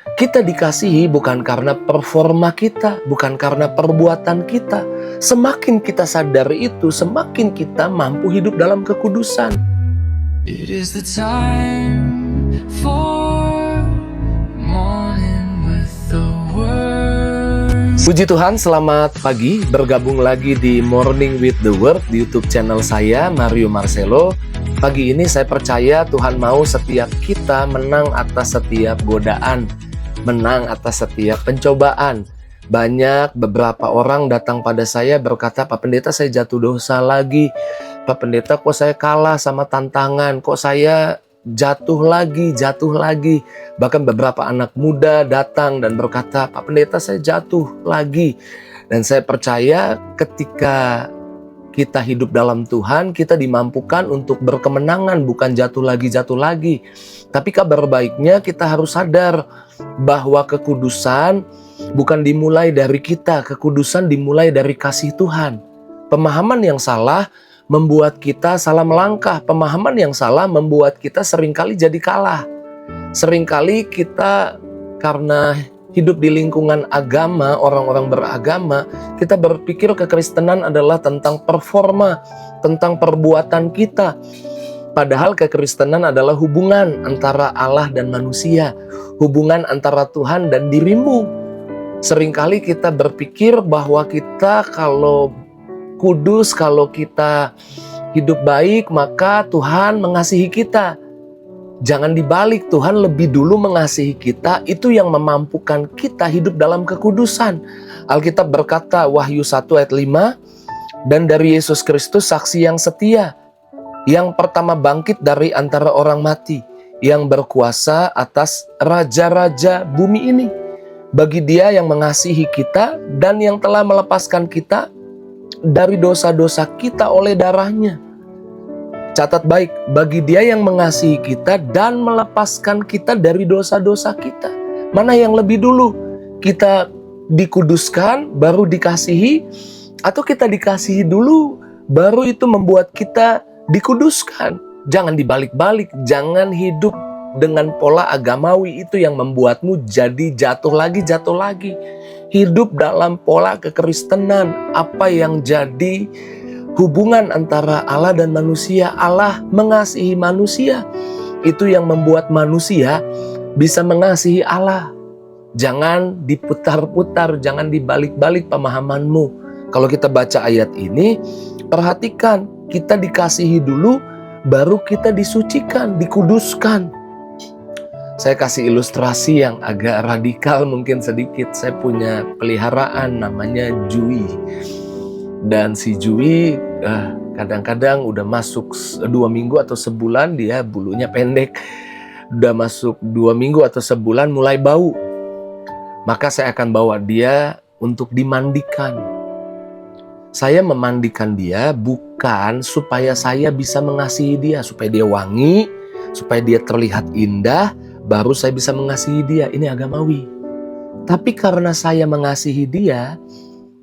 Kita dikasihi bukan karena performa kita, bukan karena perbuatan kita. Semakin kita sadar itu, semakin kita mampu hidup dalam kekudusan. It is the time for morning with the word. Puji Tuhan, selamat pagi. Bergabung lagi di Morning with the Word di YouTube channel saya, Mario Marcelo. Pagi ini saya percaya Tuhan mau setiap kita menang atas setiap godaan, menang atas setiap pencobaan. Beberapa orang datang pada saya berkata, "Pak Pendeta, saya jatuh dosa lagi. Pak Pendeta, kok saya kalah sama tantangan, kok saya jatuh lagi. Bahkan beberapa anak muda datang dan berkata, "Pak Pendeta, saya jatuh lagi." Dan saya percaya ketika kita hidup dalam Tuhan, kita dimampukan untuk berkemenangan, bukan jatuh lagi. Tapi kabar baiknya kita harus sadar bahwa kekudusan bukan dimulai dari kita, kekudusan dimulai dari kasih Tuhan. Pemahaman yang salah membuat kita salah melangkah. Pemahaman yang salah membuat kita seringkali jadi kalah. Seringkali kita karena hidup di lingkungan agama, orang-orang beragama, kita berpikir kekristenan adalah tentang performa, tentang perbuatan kita. Padahal kekristenan adalah hubungan antara Allah dan manusia, hubungan antara Tuhan dan dirimu. Seringkali kita berpikir bahwa kita kalau kudus, kalau kita hidup baik, maka Tuhan mengasihi kita. Jangan dibalik, Tuhan lebih dulu mengasihi kita, itu yang memampukan kita hidup dalam kekudusan. Alkitab berkata, Wahyu 1 ayat 5, "Dan dari Yesus Kristus saksi yang setia, yang pertama bangkit dari antara orang mati, yang berkuasa atas raja-raja bumi ini. Bagi Dia yang mengasihi kita dan yang telah melepaskan kita dari dosa-dosa kita oleh darahnya." Catat baik, bagi Dia yang mengasihi kita dan melepaskan kita dari dosa-dosa kita. Mana yang lebih dulu? Kita dikuduskan, baru dikasihi, atau kita dikasihi dulu, baru itu membuat kita dikuduskan? Jangan dibalik-balik, jangan hidup dengan pola agamawi itu yang membuatmu jadi jatuh lagi. Hidup dalam pola kekristenan, apa yang jadi hubungan antara Allah dan manusia. Allah mengasihi manusia, itu yang membuat manusia bisa mengasihi Allah. Jangan diputar-putar, jangan dibalik-balik pemahamanmu. Kalau kita baca ayat ini, perhatikan, kita dikasihi dulu, baru kita disucikan, dikuduskan. Saya kasih ilustrasi yang agak radikal mungkin sedikit. Saya punya peliharaan namanya Jui. Dan si Jui kadang-kadang udah masuk 2 minggu atau sebulan, dia bulunya pendek. Udah masuk 2 minggu atau sebulan mulai bau. Maka saya akan bawa dia untuk dimandikan. Saya memandikan dia bukan supaya saya bisa mengasihi dia, supaya dia wangi, supaya dia terlihat indah, baru saya bisa mengasihi dia. Ini agamawi. Tapi karena saya mengasihi dia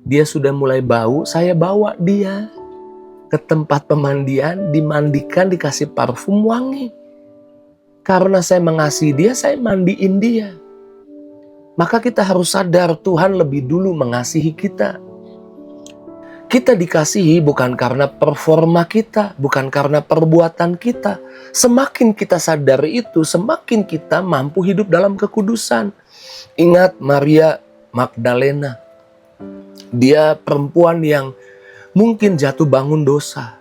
sudah mulai bau, saya bawa dia ke tempat pemandian, dimandikan, dikasih parfum wangi. Karena saya mengasihi dia, saya mandiin dia. Maka kita harus sadar Tuhan lebih dulu mengasihi kita. Kita dikasihi bukan karena performa kita, bukan karena perbuatan kita. Semakin kita sadar itu, semakin kita mampu hidup dalam kekudusan. Ingat Maria Magdalena. Dia perempuan yang mungkin jatuh bangun dosa,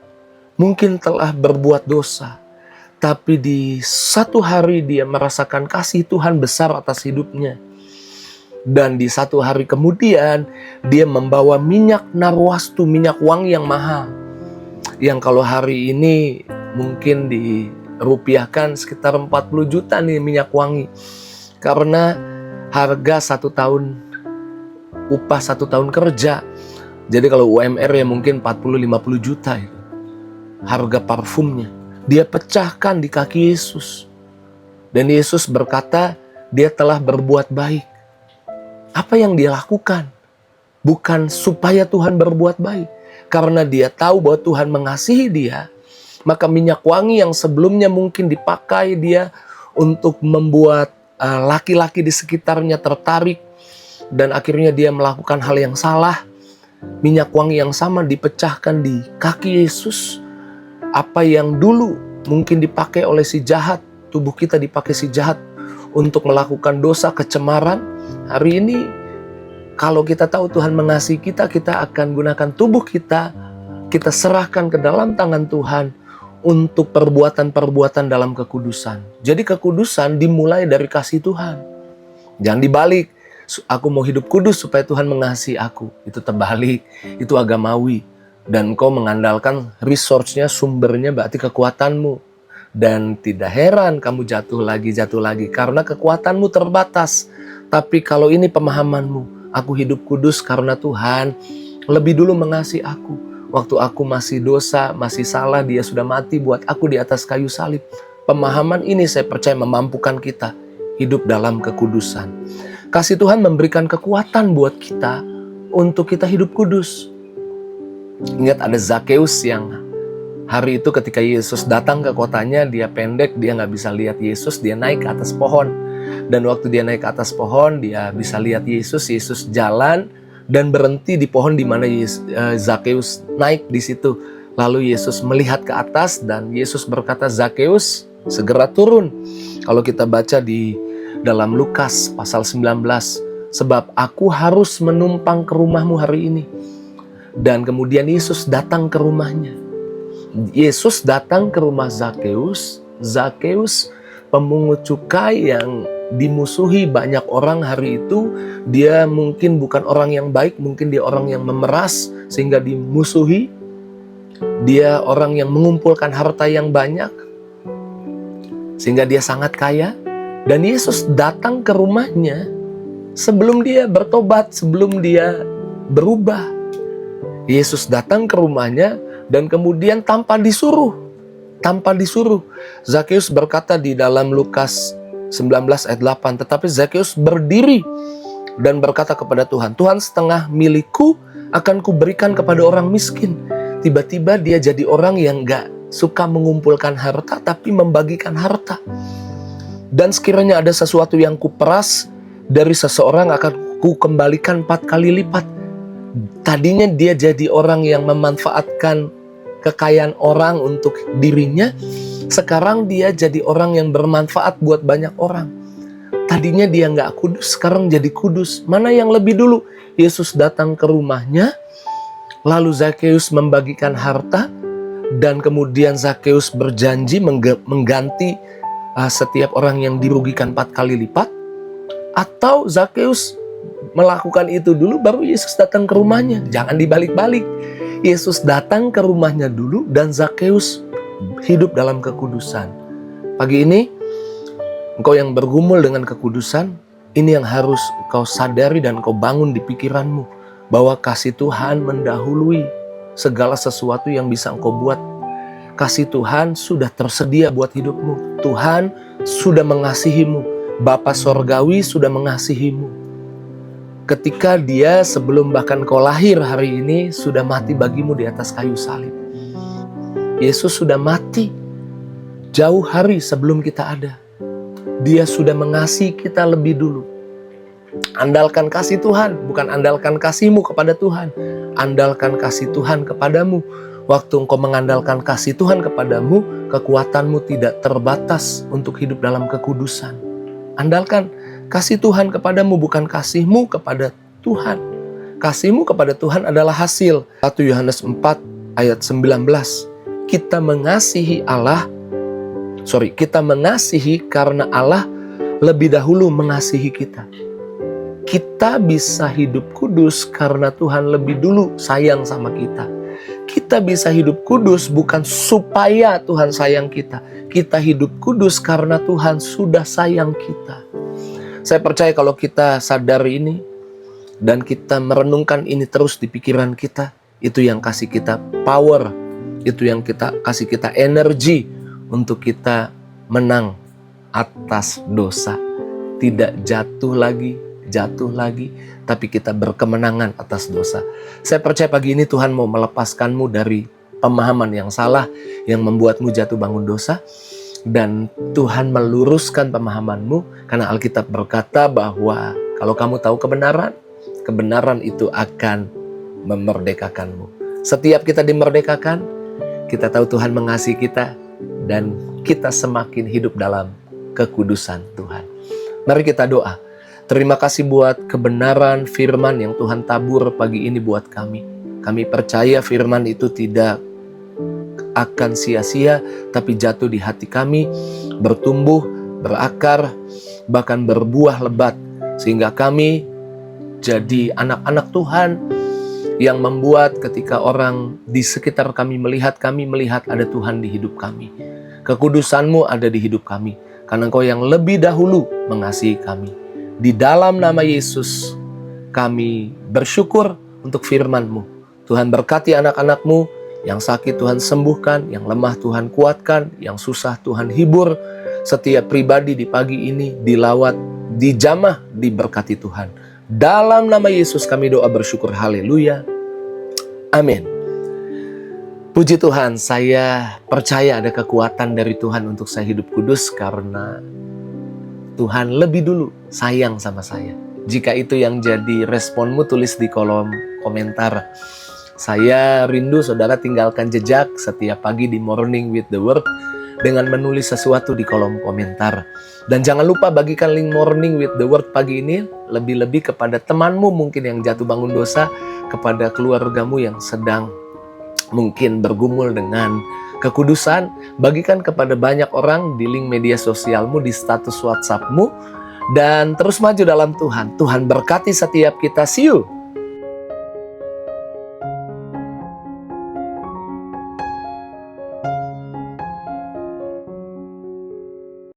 mungkin telah berbuat dosa. Tapi di satu hari dia merasakan kasih Tuhan besar atas hidupnya. Dan di satu hari kemudian dia membawa minyak narwastu, minyak wangi yang mahal. Yang kalau hari ini mungkin dirupiahkan sekitar 40 juta nih minyak wangi. Karena harga 1 tahun, upah 1 tahun kerja. Jadi kalau UMR ya mungkin 40-50 juta itu. Harga parfumnya. Dia pecahkan di kaki Yesus. Dan Yesus berkata, dia telah berbuat baik. Apa yang dia lakukan? Bukan supaya Tuhan berbuat baik. Karena dia tahu bahwa Tuhan mengasihi dia, maka minyak wangi yang sebelumnya mungkin dipakai dia untuk membuat laki-laki di sekitarnya tertarik dan akhirnya dia melakukan hal yang salah. Minyak wangi yang sama dipecahkan di kaki Yesus. Apa yang dulu mungkin dipakai oleh si jahat, tubuh kita dipakai si jahat untuk melakukan dosa, kecemaran. Hari ini kalau kita tahu Tuhan mengasihi kita, kita akan gunakan tubuh kita, kita serahkan ke dalam tangan Tuhan untuk perbuatan-perbuatan dalam kekudusan. Jadi kekudusan dimulai dari kasih Tuhan. Jangan dibalik, aku mau hidup kudus supaya Tuhan mengasihi aku. Itu terbalik, itu agamawi. Dan kau mengandalkan resource-nya, sumbernya berarti kekuatanmu. Dan tidak heran kamu jatuh lagi. Karena kekuatanmu terbatas. Tapi kalau ini pemahamanmu, aku hidup kudus karena Tuhan lebih dulu mengasihi aku. Waktu aku masih dosa, masih salah, dia sudah mati buat aku di atas kayu salib. Pemahaman ini saya percaya memampukan kita hidup dalam kekudusan. Kasih Tuhan memberikan kekuatan buat kita untuk kita hidup kudus. Ingat ada Zakeus yang hari itu ketika Yesus datang ke kotanya, dia pendek, dia nggak bisa lihat Yesus, dia naik ke atas pohon. Dan waktu dia naik ke atas pohon, dia bisa lihat Yesus, Yesus jalan dan berhenti di pohon di mana Zakeus naik di situ. Lalu Yesus melihat ke atas dan Yesus berkata, Zakeus, segera turun. Kalau kita baca di dalam Lukas pasal 19, sebab aku harus menumpang ke rumahmu hari ini. Dan kemudian Yesus datang ke rumahnya. Yesus datang ke rumah Zakeus. Zakeus pemungut cukai yang dimusuhi banyak orang hari itu. Dia mungkin bukan orang yang baik, mungkin dia orang yang memeras sehingga dimusuhi. Dia orang yang mengumpulkan harta yang banyak sehingga dia sangat kaya. Dan Yesus datang ke rumahnya sebelum dia bertobat, sebelum dia berubah. Yesus datang ke rumahnya dan kemudian tanpa disuruh. Zakeus berkata di dalam Lukas 19 ayat 8, tetapi Zakeus berdiri dan berkata kepada Tuhan, Tuhan, setengah milikku akan kuberikan kepada orang miskin. Tiba-tiba dia jadi orang yang gak suka mengumpulkan harta, tapi membagikan harta. Dan sekiranya ada sesuatu yang kuperas dari seseorang akan kukembalikan 4 kali lipat. Tadinya dia jadi orang yang memanfaatkan kekayaan orang untuk dirinya. Sekarang dia jadi orang yang bermanfaat buat banyak orang. Tadinya dia nggak kudus, sekarang jadi kudus. Mana yang lebih dulu? Yesus datang ke rumahnya, lalu Zakeus membagikan harta, dan kemudian Zakeus berjanji mengganti setiap orang yang dirugikan 4 kali lipat. Atau Zakeus melakukan itu dulu baru Yesus datang ke rumahnya. Jangan dibalik-balik. Yesus datang ke rumahnya dulu dan Zakeus hidup dalam kekudusan. Pagi ini engkau yang bergumul dengan kekudusan, ini yang harus kau sadari dan kau bangun di pikiranmu, bahwa kasih Tuhan mendahului segala sesuatu yang bisa engkau buat. Kasih Tuhan sudah tersedia buat hidupmu. Tuhan sudah mengasihimu. Bapa Sorgawi sudah mengasihimu. Ketika dia sebelum bahkan kau lahir hari ini sudah mati bagimu di atas kayu salib. Yesus sudah mati jauh hari sebelum kita ada. Dia sudah mengasihi kita lebih dulu. Andalkan kasih Tuhan, bukan andalkan kasihmu kepada Tuhan. Andalkan kasih Tuhan kepadamu. Waktu engkau mengandalkan kasih Tuhan kepadamu, kekuatanmu tidak terbatas untuk hidup dalam kekudusan. Andalkan kasih Tuhan kepadamu, bukan kasihmu kepada Tuhan. Kasihmu kepada Tuhan adalah hasil. 1 Yohanes 4 ayat 19. Kita mengasihi karena Allah lebih dahulu mengasihi kita. Kita bisa hidup kudus karena Tuhan lebih dulu sayang sama kita. Kita bisa hidup kudus bukan supaya Tuhan sayang kita. Kita hidup kudus karena Tuhan sudah sayang kita. Saya percaya kalau kita sadar ini dan kita merenungkan ini terus di pikiran kita, itu yang kasih kita power, itu yang kasih kita energi untuk kita menang atas dosa. Tidak jatuh lagi, tapi kita berkemenangan atas dosa. Saya percaya pagi ini Tuhan mau melepaskanmu dari pemahaman yang salah yang membuatmu jatuh bangun dosa. Dan Tuhan meluruskan pemahamanmu, karena Alkitab berkata bahwa kalau kamu tahu kebenaran, kebenaran itu akan memerdekakanmu. Setiap kita dimerdekakan, kita tahu Tuhan mengasihi kita, dan kita semakin hidup dalam kekudusan Tuhan. Mari kita doa. Terima kasih buat kebenaran firman yang Tuhan tabur pagi ini buat kami. Kami percaya firman itu tidak akan sia-sia, tapi jatuh di hati kami, bertumbuh, berakar, bahkan berbuah lebat, sehingga kami jadi anak-anak Tuhan yang membuat ketika orang di sekitar kami melihat ada Tuhan di hidup kami. Kekudusan-Mu ada di hidup kami, karena Engkau yang lebih dahulu mengasihi kami. Di dalam nama Yesus, kami bersyukur untuk firman-Mu. Tuhan berkati anak-anak-Mu, yang sakit Tuhan sembuhkan, yang lemah Tuhan kuatkan, yang susah Tuhan hibur. Setiap pribadi di pagi ini dilawat, dijamah, diberkati Tuhan. Dalam nama Yesus kami doa bersyukur, haleluya, amin. Puji Tuhan, saya percaya ada kekuatan dari Tuhan untuk saya hidup kudus, karena Tuhan lebih dulu sayang sama saya. Jika itu yang jadi responmu, tulis di kolom komentar. Saya rindu saudara tinggalkan jejak setiap pagi di Morning with the Word dengan menulis sesuatu di kolom komentar. Dan jangan lupa bagikan link Morning with the Word pagi ini lebih-lebih kepada temanmu mungkin yang jatuh bangun dosa, kepada keluargamu yang sedang mungkin bergumul dengan kekudusan. Bagikan kepada banyak orang di link media sosialmu, di status WhatsAppmu, dan terus maju dalam Tuhan. Tuhan berkati setiap kita. See you